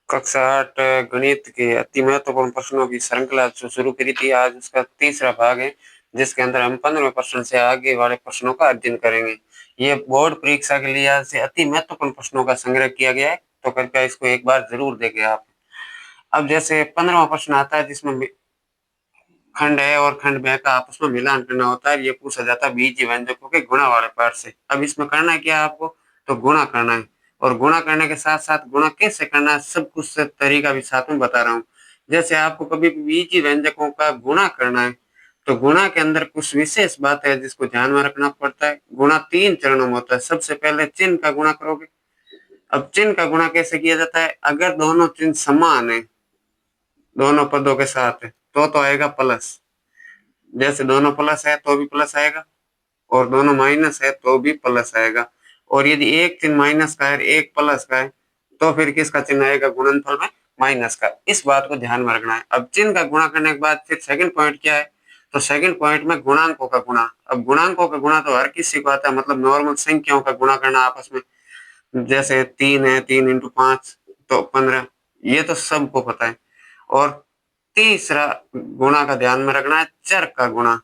कक्षा 8 गणित के अति महत्वपूर्ण प्रश्नों की श्रृंखला जो शुरू करी थी, आज उसका तीसरा भाग है, जिसके अंदर हम 15वें प्रश्न से आगे वाले प्रश्नों का अध्ययन करेंगे। ये बोर्ड परीक्षा के लिए आज से अति महत्वपूर्ण प्रश्नों का संग्रह किया गया है, तो कृपया इसको एक बार ज़रूर देखें आप। अब जैसे 15वां प्रश्न आता है जिसमें खंड ए और खंड ब का आपस में मिलान करना होता है। ये पूछा जाता है बीजीय व्यंजकों के गुणा वाले पार्ट से। अब इसमें करना क्या है आपको? तो गुणा करना है और गुणा करने के साथ-साथ गुणा कैसे करना है सब कुछ तरीका भी साथ में बता रहा हूँ। जैसे आपको कभी भी बीजीय व्यंजकों का गुणा करना है, तो गुणा के अंदर कुछ विशेष बात है जिसको ध्यान में रखना पड़ता है। गुणा 3 चरणों में होता है। सबसे पहले चिन्ह का गुणा करोगे। अब चिन्ह का गुणा कैसे किया जाता है? अगर दोनों चिन्ह समान है, दोनों पदों के साथ है, तो आएगा प्लस। जैसे दोनों प्लस है तो भी प्लस आएगा और दोनों माइनस है तो भी प्लस आएगा। और यदि एक चिन्ह माइनस का है एक प्लस का है तो फिर किसका चिन्ह आएगा गुणनफल में? माइनस का। इस बात को ध्यान में रखना है। अब चिन्ह का गुणा करने के बाद फिर सेकंड पॉइंट क्या है? तो सेकंड पॉइंट में गुणांकों का गुणा। अब गुणांकों का गुणा तो हर किसी को आता है, मतलब नॉर्मल संख्याओं का गुणा करना आपस में। जैसे 3 है, 3 इंटू 5 तो 15, ये तो सबको पता है। और तीसरा गुणा का ध्यान में रखना है, चर का गुणा।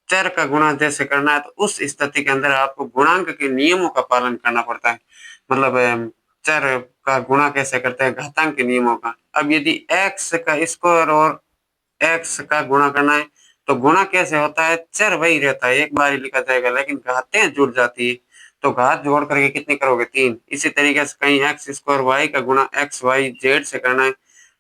चर का गुणा जैसे करना है तो उस स्थिति के अंदर आपको गुणांक के नियमों का पालन करना पड़ता है। मतलब चर का गुणा कैसे करते हैं? घातांक के नियमों का। अब यदि x का स्क्वायर और x का गुणा करना है तो गुणा कैसे होता है? चर वही रहता है, एक बार ही लिखा जाएगा, लेकिन घातें जुड़ जाती है। तो घात जोड़ करके कितनी करोगे? 3। इसी तरीके से कहीं x स्क्वायर y का गुणा x y z से करना है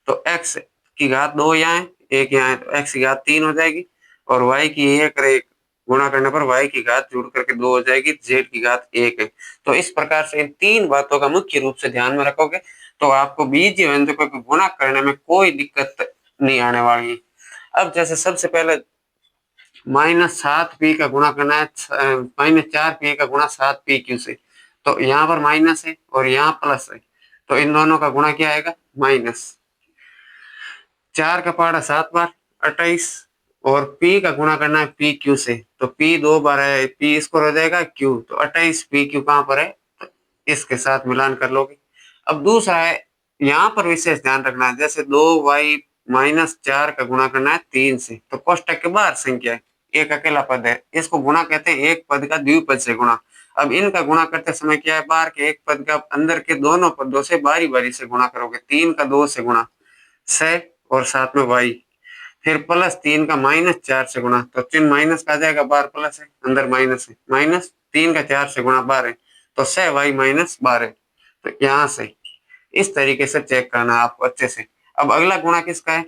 तो x की घात 2 यहाँ है, 1 यहाँ है, तो x की घात 3 हो जाएगी और y की 1 और 1 गुणा करने पर y की घात जुड़ करके 2 हो जाएगी, z की घात 1 है। तो इस प्रकार से इन 3 बातों का मुख्य रूप से ध्यान में रखोगे तो आपको बीजीय व्यंजकों को गुणा करने में कोई दिक्कत नहीं आने वाली है। अब जैसे सबसे पहले -7p का गुणा करना है -4p का गुणा 7pq से। तो यहाँ पर माइनस है और यहाँ प्लस है, तो इन दोनों का गुणा क्या आएगा? माइनस। 4 का पहाड़ा 7 बार 28 और p का गुणा करना है pq से। तो p 2 बार है, p स्क्वायर हो जाएगा q, तो 28 pq कहाँ पर है? तो इसके साथ मिलान कर लोगे। अब दूसरा है, यहाँ पर विशेष ध्यान रखना है, जैसे 2y माइनस 4 का गुणा करना है 3 से, तो कोष्टक के बाहर संख्या है, एक अकेला पद है, इसको गुणा कहते हैं एक पद का द्विपद से गुणा। अब इनका गुणा करते समय क्या है? बाहर के एक पद का अंदर के दोनों पदों से बारी बारी से गुणा करोगे। 3 का 2 से गुणा 6 और साथ में y, फिर प्लस 3 का -4 से गुणा, तो चिन्ह माइनस का आ जाएगा, बाहर प्लस है अंदर माइनस है, माइनस 3 का 4 से गुणा 12, तो 6y माइनस 12। तो यहाँ से इस तरीके से चेक करना है आपको अच्छे से। अब अगला गुणा किसका है?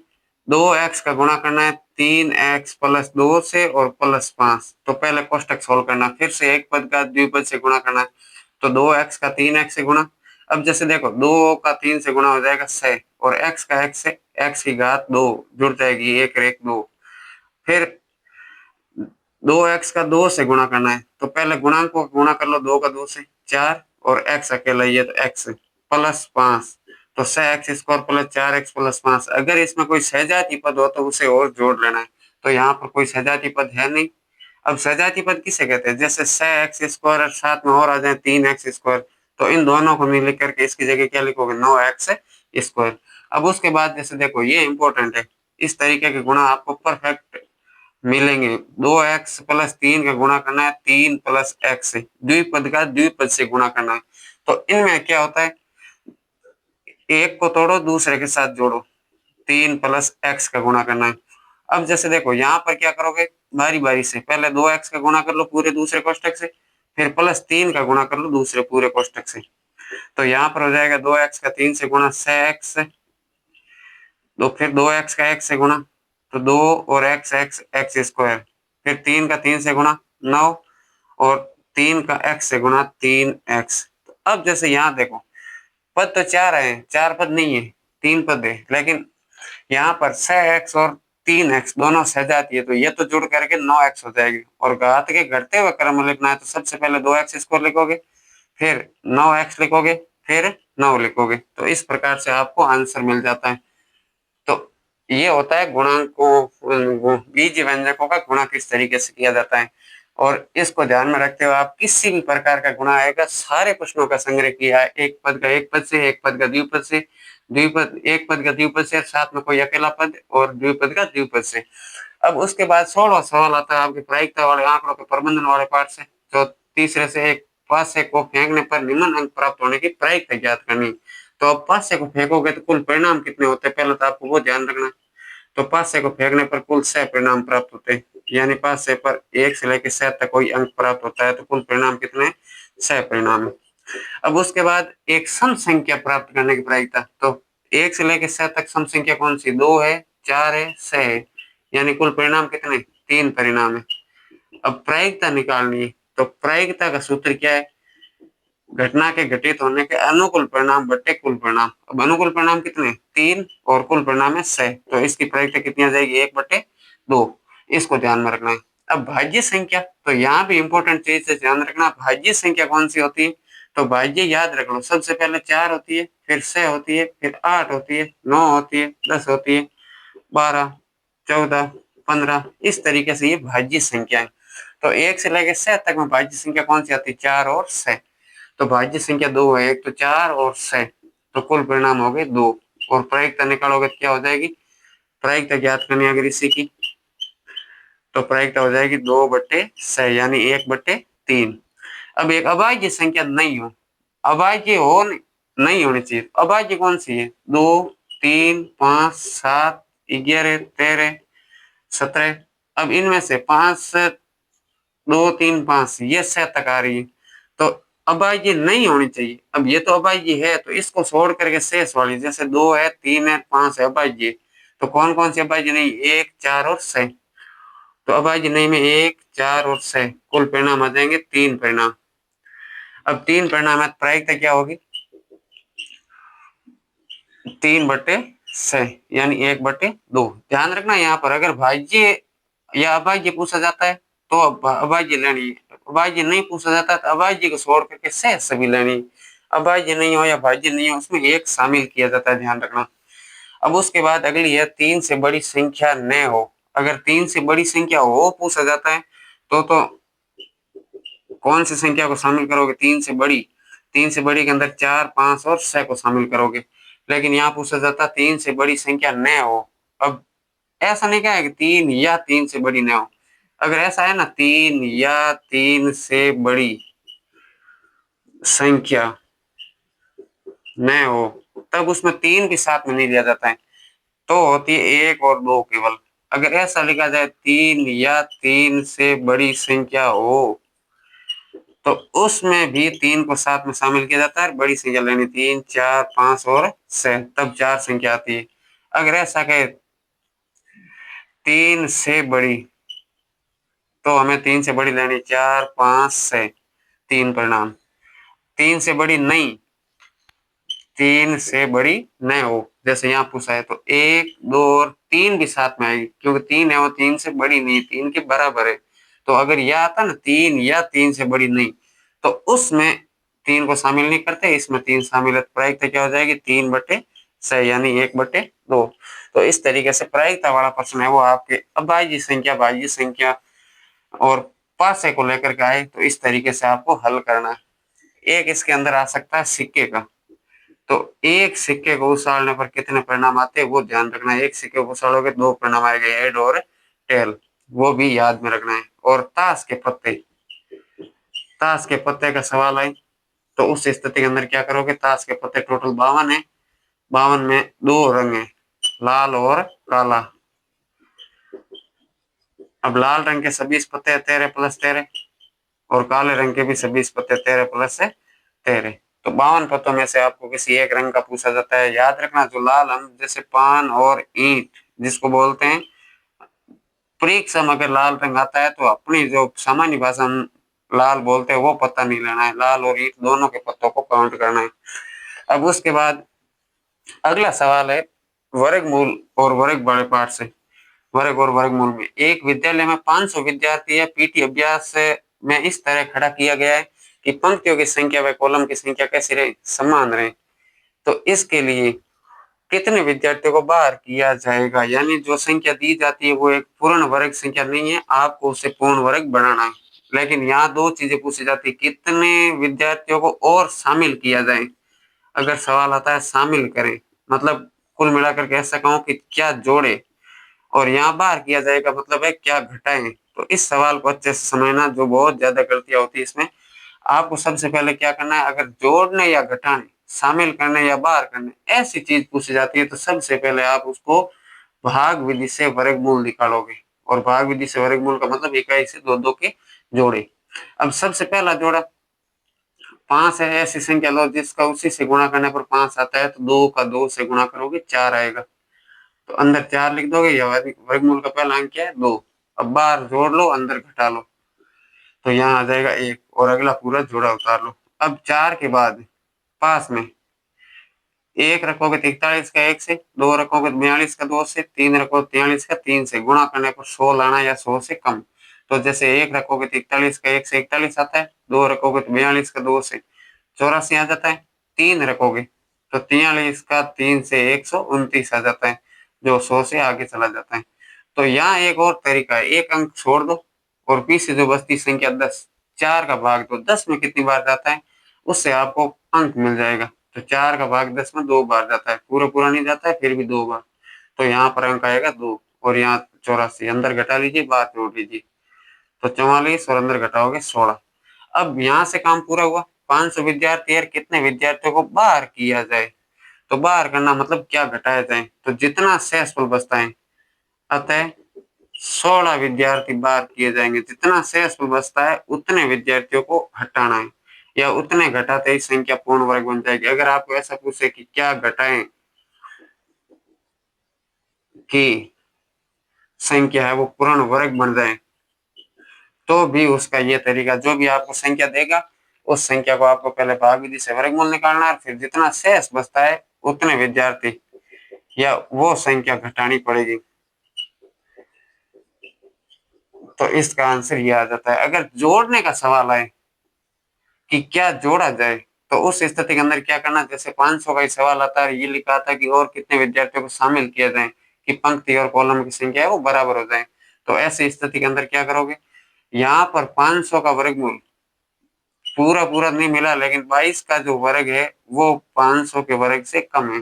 2x का गुणा करना है 3x प्लस 2 से और प्लस 5। तो पहले कोष्टक सोल्व करना, फिर से एक पद का द्विपद से गुणा करना है, तो 2x का 3x से गुणा। अब जैसे देखो 2 का 3 से गुणा हो जाएगा 6 और x का x से x की घात 2 जुड़ जाएगी, 1 और 1 2। फिर 2x का 2 से गुणा करना है, तो पहले गुणांकों को गुणा कर लो, 2 का 2 से 4 और x अकेला ही है तो x प्लस 5, तो 6x square plus 4x plus 5। अगर इसमें कोई सजातीय पद हो तो उसे और जोड़ लेना है, तो यहाँ पर कोई सजातीय पद है नहीं। अब सजातीय पद किसे कहते हैं? जैसे 6x स्क्वायर और साथ में और आ जाए 3x स्क्वायर, तो इन दोनों को मिल करके इसकी जगह क्या लिखोगे? 9x square. अब उसके बाद जैसे देखो ये इंपॉर्टेंट है, इस तरीके के गुणा आपको परफेक्ट मिलेंगे। 2x प्लस 3 का गुणा करना है 3 प्लस x से, द्विपद का द्विपद से गुणा करना है। तो इनमें क्या होता है? एक को तोड़ो दूसरे के साथ जोड़ो, 3 प्लस x का गुणा करना है। अब जैसे देखो यहाँ पर क्या करोगे? बारी बारी से पहले 2x का गुणा कर लो पूरे दूसरे कोष्टक से, फिर प्लस 3 का गुणा कर लो दूसरे पूरे कोष्टक से। तो यहाँ पर हो जाएगा 2x का 3 से गुणा 6x, तो फिर 2x का x से गुणा, तो 2 और x x स्क्वायर, फिर 3 का 3 से गुणा 9 और 3 का x से गुणा 3x। तो अब जैसे यहाँ देखो पद तो 4 है, 4 पद नहीं है, 3 पद है, लेकिन यहाँ पर 6x और 3x दोनों सजाती है, तो ये तो जुड़ करके 9x हो जाएगी। और घात के घटते हुए क्रम में लिखना है तो सबसे पहले 2x स्क्वायर लिखोगे, फिर 9x लिखोगे, फिर 9 लिखोगे, तो इस प्रकार से आपको आंसर मिल जाता है। तो ये होता है गुणांकों बीज व्यंजकों का गुणा किस तरीके से किया जाता है। और इसको ध्यान में रखते हुए आप किसी भी प्रकार का गुणा आएगा सारे प्रश्नों का संग्रह किया है, एक पद का एक पद से, एक पद का द्विपद से, द्विपद एक पद का द्विपद से, साथ में कोई अकेला पद और द्विपद का द्विपद से। अब उसके बाद 16वां सवाल आता है आपके प्रायिकता वाले आंकड़ों के प्रबंधन वाले पार्ट से, जो तीसरे से एक पासे को फेंकने पर निम्न अंक प्राप्त होने की प्रायिकता ज्ञात करनी। तो अब पासे को फेंकोगे तो कुल परिणाम कितने होते हैं, पहले तो आपको वो ध्यान रखना है। तो पासे को फेंकने पर कुल 6 परिणाम प्राप्त होते हैं, यानी पासे पर 1 से लेकर 7 तक कोई अंक प्राप्त होता है, तो कुल परिणाम कितने, 6 परिणाम है। अब उसके बाद एक सम संख्या प्राप्त करने की प्रायिकता, तो 1 से लेकर 7 तक सम संख्या कौन सी, 2 है, 4 है, 6 है, यानी कुल परिणाम कितने, 3 परिणाम है। अब प्रायिकता निकालनी है, तो प्रायिकता का सूत्र क्या है, घटना के घटित होने के अनुकूल परिणाम बटे कुल परिणाम। अब अनुकूल परिणाम कितने, 3 और कुल परिणाम है 6, तो इसकी प्रायिकता कितनी आ जाएगी, 1/2। इसको ध्यान में रखना है। अब भाज्य संख्या, तो यहाँ भी इंपॉर्टेंट चीज से ध्यान रखना, भाज्य संख्या कौन सी होती है, तो भाज्य याद रख लो, सबसे पहले 4 होती है, फिर 6 होती है, फिर 8 होती है, 9 होती है, 10 होती है, 12, 14, 15, इस तरीके से ये भाज्य संख्या है। तो 1 से लेकर 7 तक में भाज्य संख्या कौन सी आती है, 4 और 6। तो भाज्य संख्या 2 है, एक तो 4 और 6, तो कुल परिणाम हो गए 2। और प्रायिकता निकालोगे तो क्या हो जाएगी, प्रायिकता ज्ञात करनी अगर इसी की, तो प्रायिकता हो जाएगी 2/6 यानी 1/3। अब एक अभाज्य संख्या नहीं हो, अभाज्य हो नहीं होनी चाहिए, अभाज्य कौन सी है, 2, 3, 5, 7, 11, 13, 17। अब इनमें से 5, 2, 3, 5 ये 6 तक आ रही है, तो अभाज्य नहीं होनी चाहिए। अब ये तो अभाज्य है, तो इसको छोड़ करके शेष वाली, जैसे 2 है, 3 है, 5 है अभाज्य, तो कौन कौन सी अभाज्य नहीं, 1, 4 और 6। तो अभाज्य नहीं में 1, 4 और 6, कुल परिणाम आ जाएंगे 3 परिणाम। अब 3 परिणाम है, प्रायिकता क्या होगी, 3/6 यानी 1/2। ध्यान रखना यहाँ पर अगर भाज्य या अभाज्य पूछा जाता है तो अभाज्य लेनी है, अभाज्य नहीं पूछा जाता तो अभाज्य को छोड़ करके शेष सभी लेनी। अभाज्य नहीं हो या भाज्य नहीं हो उसमें एक शामिल किया जाता है, ध्यान रखना। अब उसके बाद अगली है 3 से बड़ी संख्या न हो। अगर 3 से बड़ी संख्या हो पूछा जाता है तो कौन सी संख्या को शामिल करोगे, 3 से बड़ी, 3 से बड़ी के अंदर 4, 5 और 6 को शामिल करोगे। लेकिन यहाँ पूछा जाता 3 से बड़ी संख्या न हो। अब ऐसा नहीं कहा है कि 3 या 3 से बड़ी न हो, अगर ऐसा है ना 3 या 3 से बड़ी संख्या न हो, तब उसमें 3 भी साथ में नहीं लिया जाता है, तो होती है 1 और 2 केवल। अगर ऐसा लिखा जाए 3 या 3 से बड़ी संख्या हो, तो उसमें भी 3 को साथ में शामिल किया जाता है, बड़ी संख्या लेनी 3, 4, 5 और 6, तब 4 संख्या आती है। अगर ऐसा कहे 3 से बड़ी, तो हमें 3 से बड़ी लेनी 4, 5, 6, 3 परिणाम। 3 से बड़ी नहीं, 3 से बड़ी न हो, जैसे यहाँ पूछा है, तो 1, 2 और 3 भी साथ में आएगी, क्योंकि 3 है वो 3 से बड़ी नहीं, 3 के बराबर है। तो अगर यह आता ना 3 या 3 से बड़ी नहीं, तो उसमें 3 को शामिल नहीं करते, इसमें 3 शामिल है, प्रायिकता क्या हो जाएगी, 3/6 यानी 1/2। तो इस तरीके से प्रायिकता वाला प्रश्न है वो आपके अभाज्य संख्या, भाज्य संख्या और पासे को लेकर के आए, तो इस तरीके से आपको हल करना है। एक इसके अंदर आ सकता है सिक्के का, तो एक सिक्के को उछालने पर कितने परिणाम आते हैं वो ध्यान रखना है। एक सिक्के को उछालोगे 2 परिणाम आएंगे, हेड और टेल, वो भी याद में रखना है। और ताश के पत्ते, ताश के पत्ते का सवाल है, तो उस स्थिति के अंदर क्या करोगे, ताश के पत्ते टोटल 52 है, 52 में 2 रंग है, लाल और काला। अब लाल रंग के 26 पत्ते 13 + 13 और काले रंग के भी 26 पत्ते 13 + 13। तो 52 पत्तों में से आपको किसी एक रंग का पूछा जाता है। याद रखना जो लाल हम जैसे पान और ईंट जिसको बोलते हैं, परीक्षा में अगर लाल रंग आता है तो अपनी जो सामान्य भाषा में लाल बोलते हैं वो पत्ता नहीं लेना है, लाल और ईंट दोनों के पत्तों को काउंट करना है। अब उसके बाद अगला सवाल है वर्गमूल और वर्ग बड़े पाठ से। वर्ग और वर्गमूल में एक विद्यालय में 500 विद्यार्थी है, पीटी अभ्यास में इस तरह खड़ा किया गया है कि पंक्तियों की संख्या व कॉलम की संख्या कैसी रहे, समान रहे। तो इसके लिए कितने विद्यार्थियों को बाहर किया जाएगा, यानी जो संख्या दी जाती है वो एक पूर्ण वर्ग संख्या नहीं है, आपको उसे पूर्ण वर्ग बनाना है। लेकिन यहाँ दो चीजें पूछी जाती है, कितने विद्यार्थियों को और शामिल किया जाए। अगर सवाल आता है शामिल करें, मतलब कुल मिलाकर के ऐसा कहूं कि क्या जोड़े, और यहाँ बाहर किया जाएगा मतलब है क्या घटाएं। तो इस सवाल को अच्छे से समझना, जो बहुत ज्यादा गलतियां होती है इसमें। आपको सबसे पहले क्या करना है, अगर जोड़ने या घटाने, शामिल करने या बाहर करने ऐसी चीज पूछी जाती है, तो सबसे पहले आप उसको भाग विधि से वर्गमूल निकालोगे। और भाग विधि से वर्गमूल का मतलब इकाई से दो दो के जोड़े। अब सबसे पहला जोड़ा 5 है, ऐसी संख्या लो जिसका उसी से गुणा करने पर 5 आता है, तो 2 का 2 से गुणा करोगे 4 आएगा, तो अंदर 4 लिख दोगे। या वर्गमूल का पहला अंक क्या है, 2। अब बाहर जोड़ लो, अंदर घटा लो, तो यहाँ आ जाएगा 1, और अगला पूरा जोड़ा उतार लो। अब 4 के बाद पास में 1 रखोगे तो 41 का 1 से, 2 रखोगे तो 42 का 2 से, 3 रखोगे 43 का 3 से, गुणा करने पर 100 लाना या 100 से कम। तो जैसे 1 रखोगे तो 41 का 1 से 41 आता है, 2 रखोगे तो 42 का 2 से 84 आ जाता है, 3 रखोगे तो 43 का 3 से 129 आ जाता है, जो 100 से आगे चला जाता है। तो यहाँ एक और तरीका है, एक अंक छोड़ दो और पीछे जो बचती संख्या 10, 4 का भाग दो, 10 में कितनी बार जाता है उससे आपको अंक मिल जाएगा। तो 4 का भाग 10 में 2 बार जाता है, पूरा पूरा नहीं जाता है, फिर भी 2 बार, तो यहाँ पर अंक आएगा 2। और यहाँ 84, अंदर घटा लीजिए, बाहर जोड़ लीजिए, तो 44 और अंदर घटाओगे 16। अब यहाँ से काम पूरा हुआ। 500 विद्यार्थी है, कितने विद्यार्थियों को बाहर किया जाए, तो बाहर करना मतलब क्या घटाया जाए, तो जितना शेषफल बचता है, अतः 16 विद्यार्थी बाहर किए जाएंगे। जितना शेषफल बचता है उतने विद्यार्थियों को हटाना है, या उतने घटाते ही संख्या पूर्ण वर्ग बन जाएगी। अगर आपको ऐसा पूछे कि क्या घटाएं कि संख्या है वो पूर्ण वर्ग बन जाए, तो भी उसका ये तरीका, जो भी आपको संख्या देगा उस संख्या को आपको पहले भाग विधि से वर्गमूल निकालना है, फिर जितना शेष बचता है उतने विद्यार्थी या वो संख्या घटानी पड़ेगी। तो इसका आंसर ये आ जाता है। अगर जोड़ने का सवाल आए कि क्या जोड़ा जाए, तो उस स्थिति के अंदर क्या करना, जैसे 500 का ही सवाल आता है, ये लिखा था कि और कितने विद्यार्थियों को शामिल किया जाए कि पंक्ति और कॉलम की संख्या है वो बराबर हो जाए। तो ऐसी स्थिति के अंदर क्या करोगे, यहाँ पर 500 का वर्गमूल पूरा पूरा नहीं मिला, लेकिन 22 का जो वर्ग है वो 500 के वर्ग से कम है,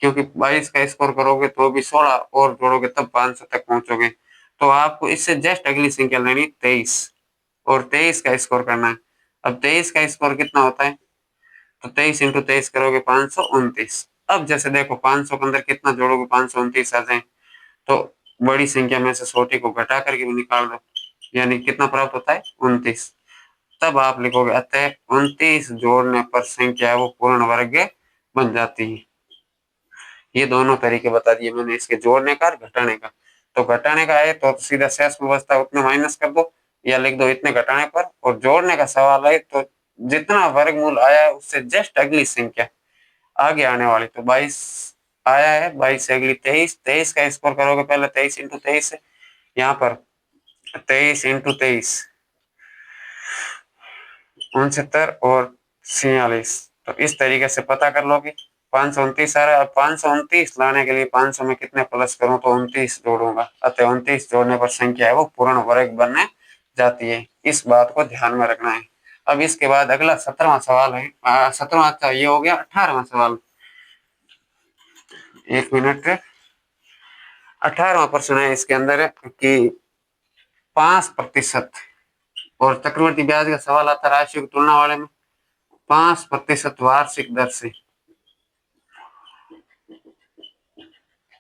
क्योंकि 22 का स्कोर करोगे तो भी 16 और जोड़ोगे तब 500 तक पहुंचोगे। तो आपको इससे जस्ट अगली संख्या लेनी 23, और 23 का स्कोर करना है। अब 23 का स्कोर कितना होता है, तो 23 इंटू 23 करोगे 529। अब जैसे देखो 500 के अंदर कितना जोड़ोगे 529 आ जाए, तो बड़ी संख्या में से छोटी को घटा करके भी निकाल दो, यानी कितना प्राप्त होता है 29। तब आप लिखोगे अतः 29 जोड़ने पर संख्या वो पूर्ण वर्ग बन जाती है। ये दोनों तरीके बता दिए मैंने, इसके जोड़ने का और घटाने का। तो घटाने का है तो सीधा शेष व्यवस्था उतने माइनस कर दो, या लिख दो इतने घटाने पर। और जोड़ने का सवाल है तो जितना वर्गमूल आया है उससे जस्ट अगली संख्या आगे आने वाली, तो 22 आया है, 22 से अगली 23, 23 का स्कोर करोगे पहले 23 इंटू 23 है, यहाँ पर 23 इंटू 23 69 और 46। तो इस तरीके से पता कर लो कि 529 आ रहा है। 529 लाने के लिए 500 में कितने प्लस करूं, तो 29 जोड़ूंगा, अतः 29 जोड़ने पर संख्या है वो पूर्ण वर्ग बनने जाती है। इस बात को ध्यान में रखना है। अब इसके बाद अगला 17वां सवाल है, 17वां अच्छा ये हो गया। 18वां सवाल, एक मिनट। 18वां प्रश्न है इसके अंदर कि 5% और चक्रवृद्धि ब्याज का सवाल आता है राशियों की तुलना वाले में। 5% वार्षिक दर से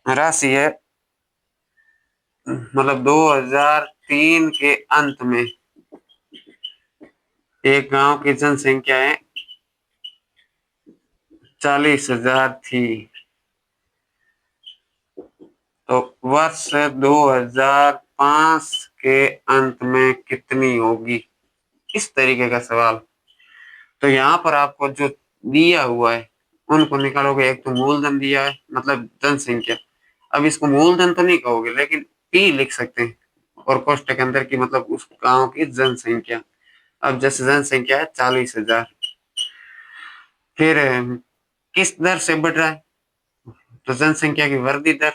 राशि है, मतलब 2003 के अंत में एक गांव की जनसंख्या है 40,000 थी, तो वर्ष 2005 के अंत में कितनी होगी, इस तरीके का सवाल। तो यहाँ पर आपको जो दिया हुआ है उनको निकालोगे। एक तो मूलधन दिया है, मतलब जनसंख्या। अब इसको मूलधन तो नहीं कहोगे, लेकिन पी लिख सकते हैं, और कोष्टक के अंदर की मतलब उस गांव की जनसंख्या। अब जैसे जनसंख्या है 40,000, फिर किस दर से बढ़ रहा है, तो जनसंख्या की वृद्धि दर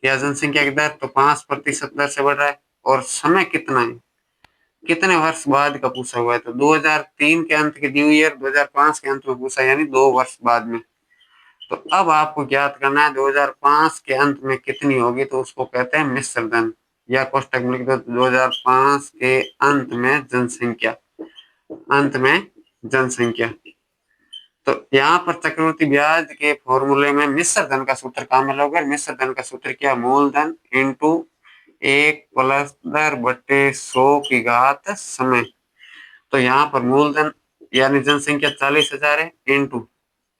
या जनसंख्या की दर, तो 5% दर से बढ़ रहा है। और समय कितना है, कितने वर्ष बाद का पूछा हुआ है, तो 2003 के अंत के न्यू ईयर 2005 के अंत में पूछा, यानी 2 वर्ष बाद में। तो अब आपको ज्ञात करना है 2005 के अंत में कितनी होगी, तो उसको कहते हैं मिश्र धन, या कोष्टक में लिख दो 2005 के अंत में जनसंख्या, अंत में जनसंख्या। तो यहाँ पर चक्रवृद्धि ब्याज के फॉर्मूले में मिश्र धन का सूत्र काम में लोगे। मिश्र धन का सूत्र क्या, मूलधन इंटू 1+10/100 की घात समय। तो यहाँ पर मूलधन यानी जनसंख्या 40,000 है, इंटू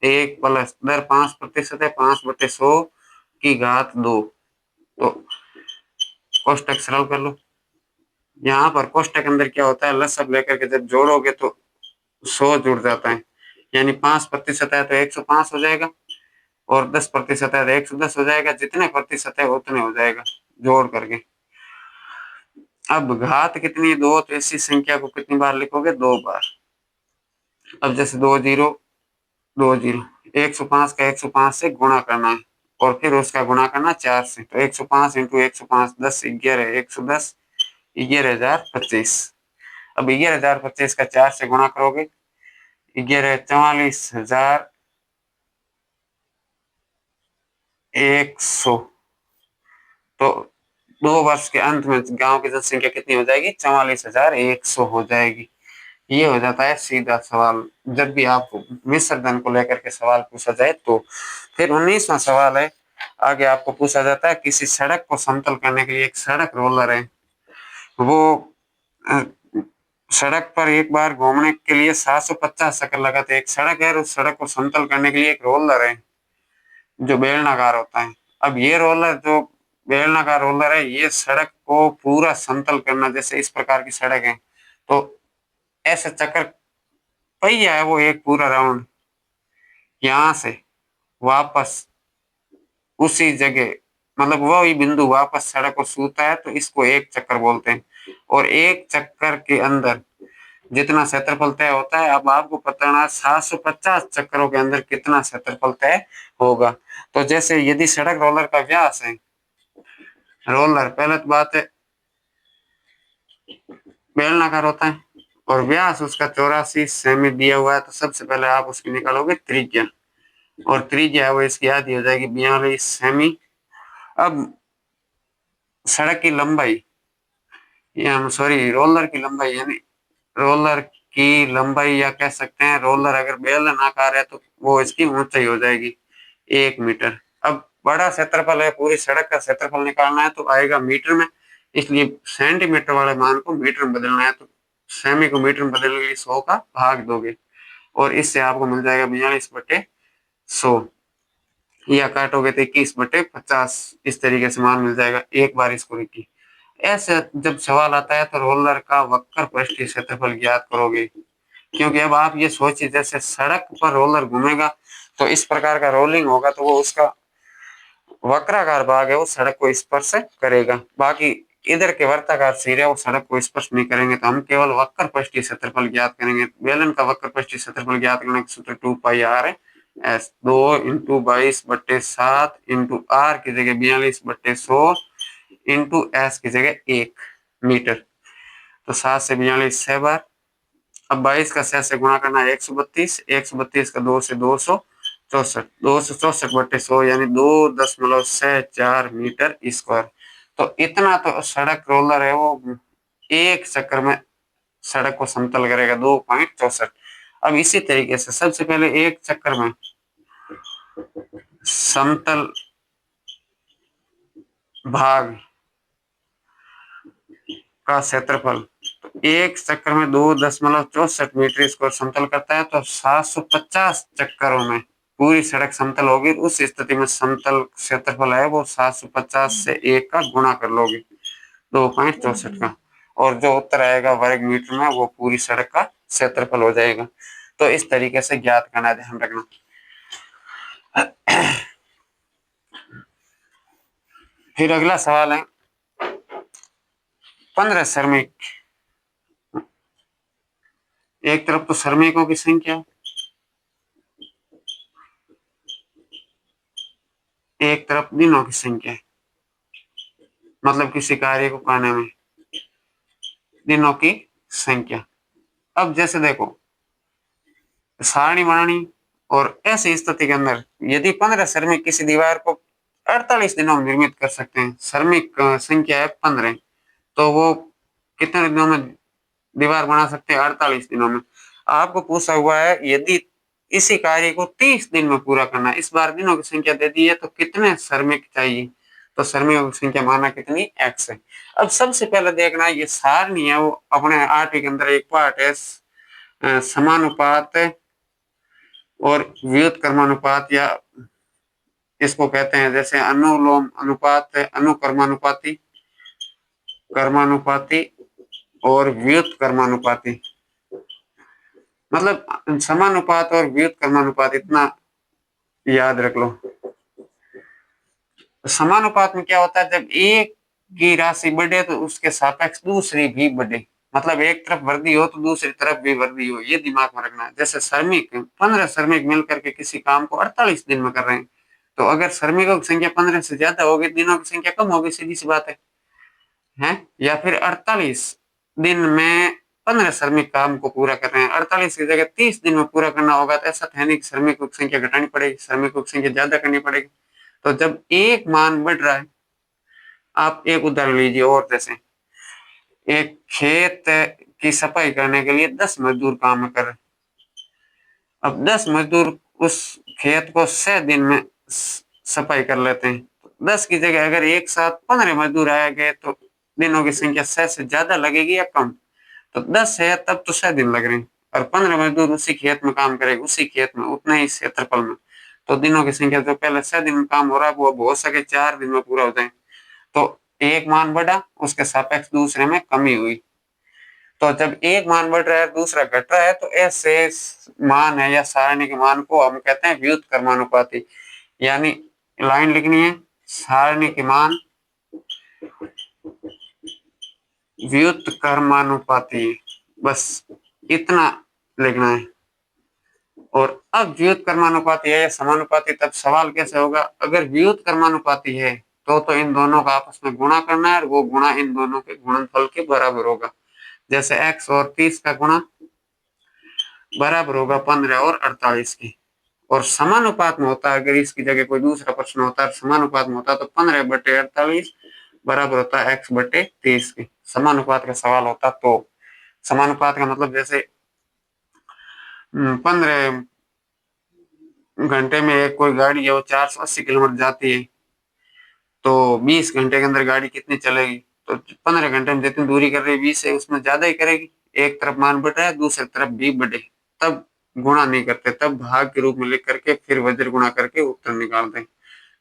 1+दर 5% है, 5/100 की घात 2। तो कोष्टक सरल कर लो। यहाँ पर कोष्टक अंदर क्या होता है, लसब लेकर के जब जोड़ोगे तो 100 जुड़ जाता है, यानी 5% है तो 105 हो जाएगा, और 10% है तो 110 हो जाएगा, जितने प्रतिशत है उतने हो जाएगा जोड़ करके। अब घात कितनी है, 2, तो इसी संख्या को कितनी बार लिखोगे, 2 बार। अब जैसे 2 0 2 0, 105 का 105 से गुणा करना है, और फिर उसका गुणा करना 4 से, तो 105 इंटू 105 10 11 110 11,025। अब 11,025 का 4 से गुणा करोगे, 44,100। तो 2 वर्ष के अंत में गांव की जनसंख्या कितनी हो जाएगी, 44,100 हो जाएगी। ये हो जाता है सीधा सवाल, जब भी आपको मिश्र धन को लेकर के सवाल पूछा जाए तो। फिर 19वां सवाल है, आगे आपको पूछा जाता है किसी सड़क को समतल करने के लिए एक सड़क रोलर है, वो सड़क पर एक बार घूमने के लिए 750 चक्कर लगाते हैं। एक सड़क है, उस सड़क को समतल करने के लिए एक रोलर है जो बेलनाकार होता है। अब ये रोलर जो बेलनाकार रोलर है, ये सड़क को पूरा समतल करना, जैसे इस प्रकार की सड़क है तो ऐसे चक्कर पहिया है वो एक पूरा राउंड यहां से वापस उसी जगह, मतलब वही बिंदु वापस सड़क को छूता है, तो इसको एक चक्कर बोलते हैं। और एक चक्कर के अंदर जितना क्षेत्रफल तय होता है, अब आपको पता है 750 चक्करों के अंदर कितना क्षेत्रफल तय होगा। तो जैसे यदि सड़क रोलर का व्यास है, रोलर पहले तो बात है बेलनाकार होता है, और व्यास उसका 84 सेमी दिया हुआ है, तो सबसे पहले आप उसकी निकालोगे त्रिज्या, और त्रिज्या वो इसकी आधी हो जाएगी 42 सेमी। अब सड़क की लंबाई, या सॉरी रोलर की लंबाई, यानी रोलर की लंबाई, या कह सकते हैं रोलर अगर बेलनाकार है तो वो इसकी ऊंचाई हो जाएगी 1 मीटर। अब बड़ा क्षेत्रफल है, पूरी सड़क का क्षेत्रफल निकालना है तो आएगा मीटर में, इसलिए सेंटीमीटर वाले मान को मीटर में बदलना है, तो सेमी को मीटर में बदलने के लिए 100 का भाग दोगे, और इससे आपको मिल जाएगा 42/100, या काटोगे तो 21/50, इस तरीके से मान मिल जाएगा। एक बार इसको लिखिए। ऐसे जब सवाल आता है तो रोलर का वक्र पृष्ठीय क्षेत्रफल ज्ञात करोगे, क्योंकि अब आप ये सोचिए जैसे सड़क पर रोलर घूमेगा तो इस प्रकार का रोलिंग होगा, तो वो उसका वक्राकार भाग है वो सड़क को स्पर्श करेगा, बाकी इधर के वर्ताकार सिरे वो सड़क को स्पर्श नहीं करेंगे। तो हम केवल वक्र पृष्ठीय क्षेत्रफल ज्ञात करेंगे। बेलन का वक्र पृष्ठीय क्षेत्रफल ज्ञात करने का सूत्र 2πr/s, 2 इंटू 22/7 इंटू r की जगह 42/100 इंटू s की जगह 1 मीटर। तो 7 से 42 6 बार। अब 22 का 6 से गुणा करना है 132, 132 का 2 से 264, 264/100 यानी 2.64 मीटर स्क्वायर। तो इतना तो सड़क रोलर है वो एक चक्कर में सड़क को समतल करेगा, 2.64। अब इसी तरीके से सबसे पहले एक चक्कर में समतल भाग का क्षेत्रफल, एक चक्कर में 2.64 मीटर स्क्वायर समतल करता है, तो 750 चक्करों में पूरी सड़क समतल होगी। उस स्थिति में समतल क्षेत्रफल है वो 750 से 1 का गुणा कर लोगे 2.64 का, और जो उत्तर आएगा वर्ग मीटर में वो पूरी सड़क का क्षेत्रफल हो जाएगा। तो इस तरीके से ज्ञात करना, ध्यान रखना। फिर अगला सवाल है 15 श्रमिक, एक तरफ तो श्रमिकों की संख्या, एक तरफ दिनों की संख्या, मतलब किसी कार्य को करने में दिनों की संख्या। अब जैसे देखो सारणी बनानी और ऐसी स्थिति के अंदर यदि 15 श्रमिक किसी दीवार को 48 दिनों में निर्मित कर सकते हैं, श्रमिक संख्या है 15, तो वो कितने दिनों में दीवार बना सकते हैं? 48 दिनों में। आपको पूछा हुआ है यदि इसी कार्य को 30 दिन में पूरा करना है, इस बार दिनों की संख्या दे दी है तो कितने श्रमिक चाहिए? तो श्रमिकों की संख्या माना कितनी? x है। अब सबसे पहले देखना ये सारणी है वो अपने 8वीं के अंदर एक पार्ट है समानुपात और व्युत्क्रमानुपात, या इसको कहते हैं जैसे अनुलोम अनुपात, अनुक्रमानुपाती, कर्मानुपाती और व्युत्क्रमानुपाती। मतलब समानुपात और व्युत्क्रमानुपात इतना याद रख लो। समानुपात में क्या होता है? जब एक की राशि बढ़े तो उसके सापेक्ष दूसरी भी बढ़े, मतलब एक तरफ वृद्धि हो तो दूसरी तरफ भी वृद्धि हो, ये दिमाग में रखना है। जैसे श्रमिक 15 श्रमिक मिलकर के किसी काम को 48 दिन में कर रहे हैं, तो अगर श्रमिकों की संख्या 15 से ज्यादा होगी, दिनों की संख्या कम होगी, सीधी सी बात है? या फिर 48 दिन में 15 श्रमिक काम को पूरा कर रहे हैं, 48 की जगह 30 दिन में पूरा करना होगा, तो ऐसा है नहीं कि श्रमिकों की संख्या घटानी पड़ेगी, श्रमिकों की संख्या ज्यादा करनी पड़ेगी। तो जब एक मान बढ़ रहा है, आप एक उदाहरण लीजिए और, जैसे एक खेत की सफाई करने के लिए 10 मजदूर काम कर रहे हैं। अब 10 मजदूर उस खेत को 6 दिन में सफाई कर लेते हैं, 10 की जगह अगर एक साथ 15 मजदूर आए गए तो दिनों की संख्या 6 से ज्यादा लगेगी या कम? तो 10 है तब तो 6 दिन लग रहे हैं, और 15 मजदूर उसी खेत में काम करेंगे, उसी खेत में उतने ही क्षेत्रफल में, तो दिनों की संख्या जो पहले 6 दिन में काम हो रहा है वो अब हो सके 4 दिन में पूरा हो जाए। तो एक मान बढ़ा, उसके सापेक्ष दूसरे में कमी हुई। तो जब एक मान बढ़ रहा है दूसरा घट रहा है, तो ऐसे मान है या सारणी के मान को हम कहते हैं व्युत्क्रमानुपाती। यानी लाइन लिखनी है, सारणी के मान व्युत्क्रमानुपाती, बस इतना लिखना है। और अब व्युत्क्रमानुपाती है या समानुपाती, तब सवाल कैसे होगा? अगर व्युत्क्रमानुपाती है तो इन दोनों का आपस में गुणा करना है, और वो गुणा इन दोनों के गुणनफल के बराबर होगा। जैसे x और 30 का गुणा बराबर होगा 15 और 48 की। और समानुपात में होता है, अगर इसकी जगह कोई दूसरा प्रश्न होता है समानुपात में होता है, तो 15/48 बराबर होता है x/30 की। समानुपात का सवाल होता तो समानुपात का मतलब जैसे 15 घंटे में एक कोई गाड़ी है वो 480 किलोमीटर जाती है, तो 20 घंटे के अंदर गाड़ी कितनी चलेगी? तो 15 घंटे में जितनी दूरी कर रही है 20 है, उसमें ज्यादा ही करेगी। एक तरफ मान बढ़ रहा है, दूसरी तरफ भी बढ़े, तब गुणा नहीं करते, तब भाग के रूप में लिख करके फिर वज्र गुणा करके उत्तर निकाल दें।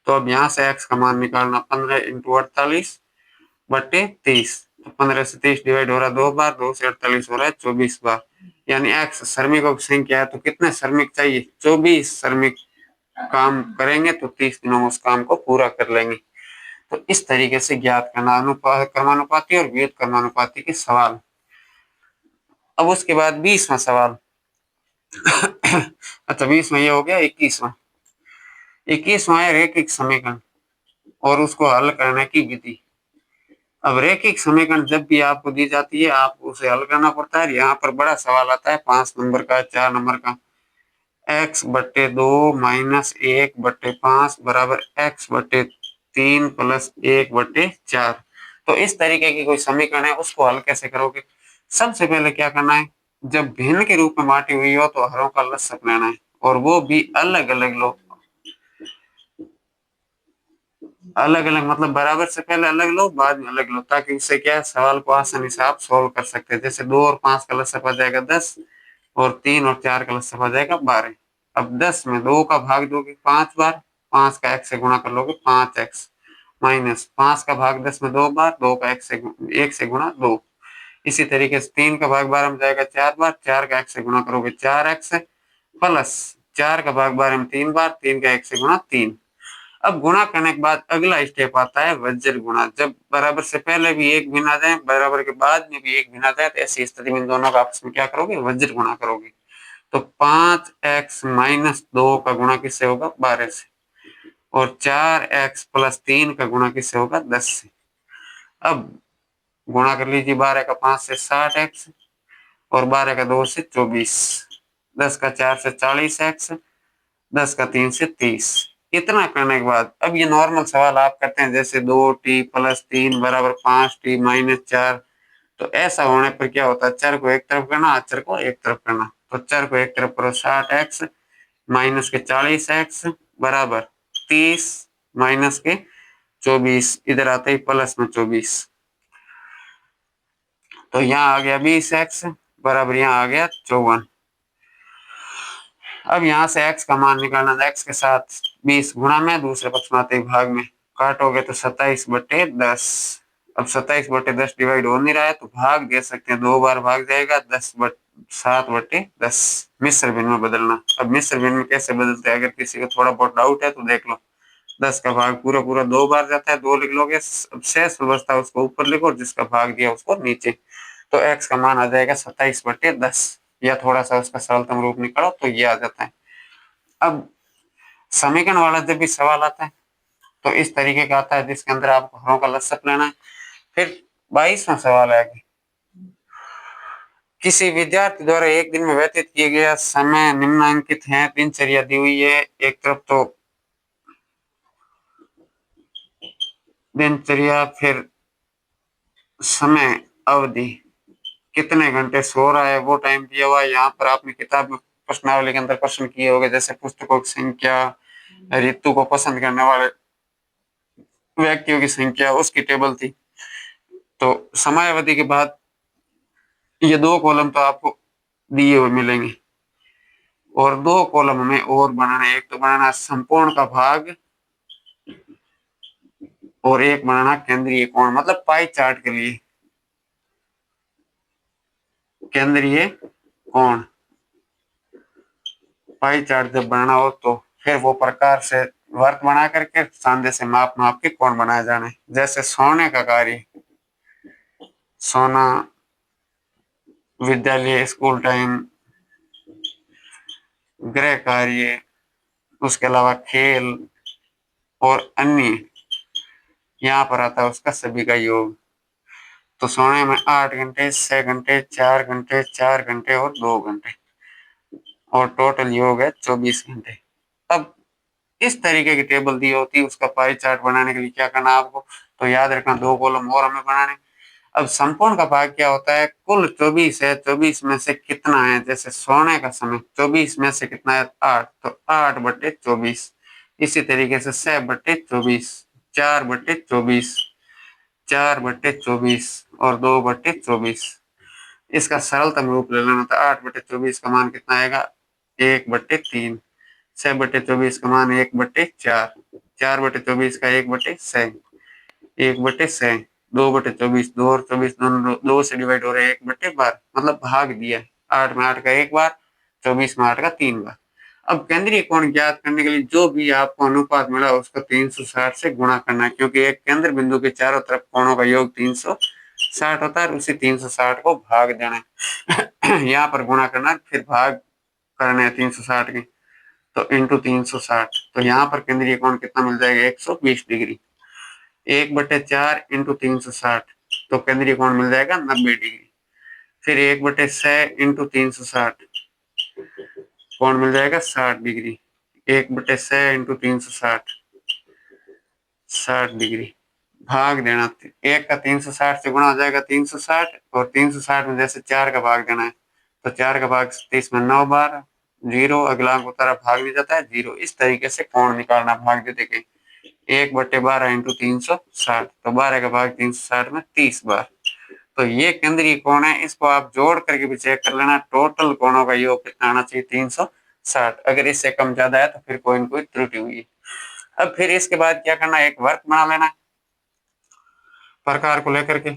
तो अब यहाँ से x का मान निकालना, 15 × 48/30, तो 15 से 30 डिवाइड हो रहा है 2 बार, 2 से 48 हो रहा है 24 बार। यानी x श्रमिकों की संख्या है, तो कितने श्रमिक चाहिए? 24 श्रमिक काम करेंगे तो 30 दिनों में उस काम को पूरा कर लेंगे। तो इस तरीके से ज्ञात करना क्रमानुपाती और व्युत्क्रमानुपाती के सवाल। अब उसके बाद 20वां सवाल अच्छा 20वां ये हो गया। 21वां है रैखिक समीकरण और उसको हल करने की विधि। अब रैखिक समीकरण जब भी आपको दी जाती है आपको उसे हल करना पड़ता है। यहाँ पर बड़ा सवाल आता है 5 नंबर का, 4 नंबर का, x/2 - 1/5 बराबर x/3 + 1/4। तो इस तरीके की कोई समीकरण है, उसको हल कैसे करोगे? सबसे पहले क्या करना है, जब भिन्न के रूप में बांटी हुई हो तो हरों का लसक लेना है, और वो भी अलग अलग लो। अलग अलग मतलब बराबर से पहले अलग लो, बाद में अलग लो, ताकि उससे क्या है सवाल को आसानी से आप सोल्व कर सकते हैं। जैसे 2 और 5 का लसक आ जाएगा 10, और 3 और 4 का लसक आ जाएगा 12। अब 10 में 2 का भाग दोगे 5 बार, 5 का x से गुणा कर लोगे 5x, माइनस 5 का भाग 10 में 2 बार, 2 का 1 से गुणा 2। इसी तरीके से 3 का भाग 12 में जाएगा 4 बार, 4 का x से गुणा करोगे 4x, प्लस 4 का भाग 12 में 3 बार, 3 का 1 से गुणा 3। अब गुणा करने के बाद अगला स्टेप आता है वज्र गुणा। जब बराबर से पहले भी एक भिन्न आ जाए, बराबर के बाद में भी एक भिन्न आ जाए, तो ऐसी स्थिति में दोनों का आपस में क्या करोगे? वज्र गुणा करोगे। तो 5x - 2 का गुणा किससे होगा? 12 से, और 4x + 3 का गुणा किससे होगा? 10 से। अब गुणा कर लीजिए 12 का 5 से 60x, और 12 का 2 से 24, 10 का 4 से 40x, 10 का 3 से 30। इतना करने के बाद अब ये नॉर्मल सवाल आप करते हैं जैसे 2t प्लस 3 बराबर 5t माइनस 4। तो ऐसा होने पर क्या होता है, चर को एक तरफ करना, अचर को एक तरफ करना। तो चर को एक तरफ करो 60x माइनस के 40x बराबर 30 माइनस के 24, इधर आते ही प्लस में 24। तो यहाँ आ गया 20x बराबर यहाँ आ गया 54। अब यहाँ से x का मान निकालना, x के साथ 20 गुणा में, दूसरे पक्ष में आते ही भाग में, काटोगे तो 27/10। अब 27/10 डिवाइड हो नहीं रहा है तो भाग दे सकते हैं, 2 बार भाग जाएगा, 7/10 मिश्र भिन्न में बदलना। अब मिश्र भिन्न में कैसे बदलते हैं, अगर किसी को थोड़ा बहुत डाउट है तो देख लो। 10 का भाग पूरा पूरा 2 बार जाता है, 2 लिख लोगे, अब शेष बचता है उसको ऊपर लिखो और जिसका भाग दिया उसको नीचे। तो x का मान आ जाएगा 27/10, या थोड़ा सा उसका सरलतम रूप निकालो तो ये आ जाता है। अब समीकरण वाला जब भी सवाल आता है तो इस तरीके का आता है जिसके अंदर आपको हरों का लसक लेना है। फिर 22वां सवाल है कि किसी विद्यार्थी द्वारा एक दिन में व्यतीत किया गया समय निम्नांकित है। दिनचर्या दी हुई है, एक तरफ तो दिनचर्या, फिर समय अवधि, कितने घंटे सो रहा है वो टाइम दिया हुआ है। यहाँ पर आपने किताब में प्रश्नावली के अंदर प्रश्न किए होंगे, जैसे पुस्तकों की संख्या, ऋतु को पसंद करने वाले व्यक्तियों की संख्या, उसकी टेबल थी। तो समय अवधि के बाद ये 2 कॉलम तो आपको दिए हुए मिलेंगे और 2 कॉलम हमें और बनाना है। एक तो बनाना संपूर्ण का भाग और एक बनाना केंद्रीय कोण, मतलब पाई चार्ट के लिए केंद्रीय कोण। पाई चार्ट जब बनाना हो तो फिर वो प्रकार से वर्त बना करके सांधे से माप माप के कोण बनाए जाने। जैसे सोने का कार्य, सोना, विद्यालय स्कूल टाइम, गृह कार्य, उसके अलावा खेल और अन्य, यहाँ पर आता है उसका सभी का योग। तो सोने में 8 घंटे, 6 घंटे, 4 घंटे, 4 घंटे और 2 घंटे, और टोटल योग है 24 घंटे। अब इस तरीके की टेबल दी होती है, उसका पाई चार्ट बनाने के लिए क्या करना है आपको, तो याद रखना 2 कॉलम और हमें बनाने। अब संपूर्ण का भाग क्या होता है, कुल 24 है, 24 में से कितना है, जैसे सोने का समय 24 में से कितना है 8, तो 8/24। इसी तरीके से 6/24, 4/24, 4/24 और 2/24। इसका सरलतम रूप ले लेना, तो 8/24 का मान कितना आएगा 1/3, 6/24 का मान 1/4, 4/24 का 1/6, 1/6, 2/24, 2 और 24 दोनों 2 से डिवाइड हो रहे हैं, 1/12, मतलब भाग दिया। 8 में 8 का 1 बार, 24 में 8 का 3 बार। अब केंद्रीय कोण ज्ञात करने के लिए जो भी आपको अनुपात मिला उसको 360 से गुणा करना है, क्योंकि एक केंद्र बिंदु के चारों तरफ कोणों का योग 360 होता है, उसी 360 को भाग देना है। यहाँ पर गुणा करना है, फिर भाग करना है 360 के, तो इंटू 360। तो यहाँ पर केंद्रीय कोण कितना मिल जाएगा 120 डिग्री। 1/4 इंटू 360, तो केंद्रीय कोण मिल जाएगा 90 डिग्री। फिर 1/6 इंटू 360, कोण मिल जाएगा 60 डिग्री। 1/6 into 360, 60 degree. भाग देना, 1 का 360 से गुणा हो जाएगा 360, और 360 में जैसे 4 का भाग देना है, तो 4 का भाग 30 में 9 बार, 0, अगला अंक उतारा, भाग नहीं जाता है 0। इस तरीके से कोण निकालना भाग दे देके। 1/12 इंटू 360, तो 12 का भाग 360 में 30 बार। तो ये केंद्रीय कोण है, इसको आप जोड़ करके भी चेक कर लेना, टोटल कोणों का योग कितना आना चाहिए 360। अगर इससे कम ज्यादा है तो फिर कोई न कोई त्रुटि हुई है। अब फिर इसके बाद क्या करना है, एक वर्क बना लेना प्रकार को लेकर के।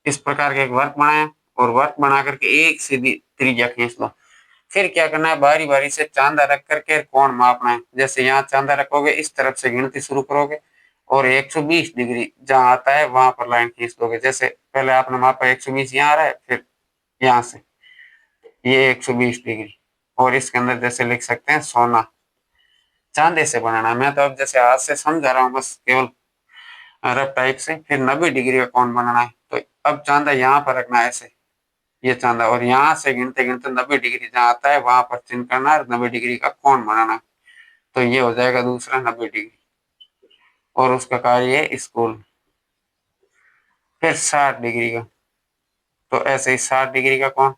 इस प्रकार के एक वर्क बनाया और वर्क बना करके एक सीधी त्रिज्या खींच लो। फिर क्या करना है, बारी बारी से चांदा रख करके कोण मापना है। जैसे यहाँ चांदा रखोगे, इस तरफ से गिनती शुरू करोगे और 120 डिग्री जहाँ आता है वहां पर लाइन खींच दोगे। जैसे पहले आपने मापा 120 यहाँ आ रहा है, फिर यहाँ से ये 120 डिग्री, और इसके अंदर जैसे लिख सकते हैं सोना। चांदे से बनाना है, मैं तो अब जैसे हाथ से समझा रहा हूँ बस केवल रफ टाइप से। फिर 90 डिग्री का कोण बनाना है, तो अब चांदा यहाँ पर रखना है ऐसे, ये चांदा, और यहाँ से गिनते गिनते 90 डिग्री जहाँ आता है वहां पर चिन्ह करना है, 90 डिग्री का कोण बनाना है। तो ये हो जाएगा दूसरा 90 डिग्री, और उसका कार्य है स्कूल। फिर 60 डिग्री का, तो ऐसे ही 60 डिग्री का कोण,